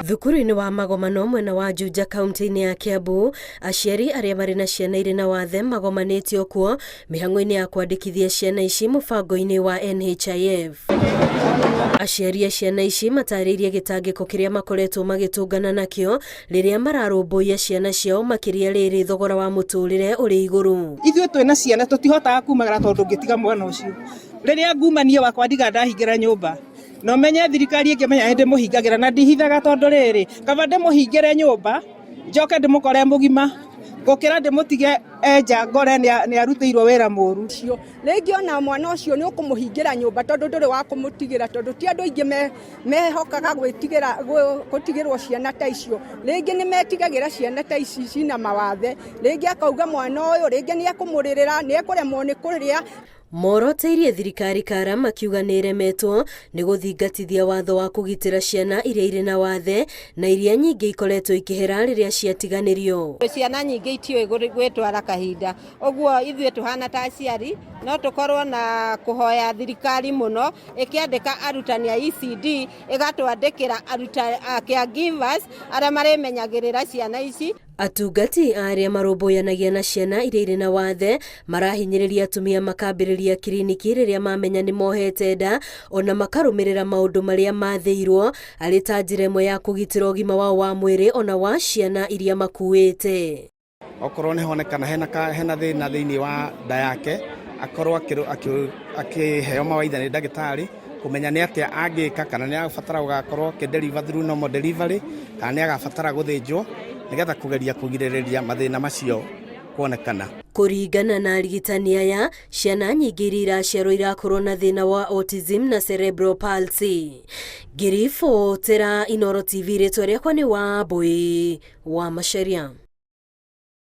Thukuru-inĩ wa Magomano mwena wa Juja kaunti-inĩ ya Kiambu, aciari arĩa marĩ na ciana irĩ na wathe magomanĩtio kuo mĩhang'o-inĩ ya kwandĩkithia ciana ici mũbango-inĩ wa NHIF. Aciari a ciana ici matarĩirie gĩtangĩko kĩrĩa makoretwo magĩtũngana nakĩo rĩrĩa mararũmbũiya ciana ciao makĩria rĩrĩ thogora wa mũtũrĩre ũrĩ igũrũ. Ithuĩ twĩna ciana tũtihotaga kumagara tondũ ngĩtiga mwana ũcio. Rĩrĩa ngumania wakwa ndiga ndahingĩra nyũmba. No menye thirikari ĩngĩmenya ndĩ mũhingagĩra na ndihithaga tondũ rĩrĩ kaba ndĩmũhingĩre nyũmba njoke ndĩmũkore mũgima gũkĩra ndĩmũtige enja ngore nĩ arutĩirwo wĩra mũru ũcio. Rĩngĩ ona mwana ũcio nĩ ũkũmũhingĩra nyũmba tondũ ndũrĩ wa kũmũtigĩra tondũ ti andũ aingĩ mehokaga gũtigĩrwo ciana ta icio. Rĩngĩ nĩ metigagĩra ciana ta ici cina mawathe, rĩngĩ akauga mwana ũyũ rĩngĩ nĩ ekũmũrĩrĩra nĩ ekũremwo nĩ kũrĩa. Moroteirie thirikari kara makiuga nĩ iremetwo nĩ gũthingatithia watho wa kũgitĩra ciana iria irĩ na wathe na iria nyingĩ ikoretwo ikĩhera rĩrĩa ciatiganĩrio. Ciana nyingĩ itiũĩ gwĩtwara kahinda, ũguo ithuĩ tũhana ta aciari no tũkorwo na kũhoya thirikari mũno ĩkĩandĩka arutani a ECD ĩgatwandĩkĩra caregivers arĩa marĩmenyagĩrĩra ciana ici. Atungati arĩa marũmbũyanagia na ciana iria irĩ na wathe marahinyĩrĩria atumia makambĩrĩria kiriniki rĩrĩa mamenya nĩ mohete nda ona makarũmĩrĩra maũndũ marĩa mathĩirwo arĩ ta njĩra ĩmwe ya kũgitĩra ũgima wao wa mwĩrĩ ona wa ciana iria makuĩte. Okorwo nĩ honekana hena thĩna thĩinĩ wa nda yake akorwo akĩheo mawaitha nĩ ndagĩtarĩ kũmenya nĩ atĩa angĩka kana nĩ agabatara gũgakorwo deliver through normal delivery kana nĩ agabatara gũthĩnjwo nĩgetha kũgeria kũgirĩrĩria mathĩna macio kuonekana. Kũringana na arigitani aya, ciana nyingĩ iria iraciarwo irakorwo na thĩna wa autism na cerebral palsy. Ngiribotera Inooro TV rĩtwa rĩakwa nĩ Wambui wa Macharia.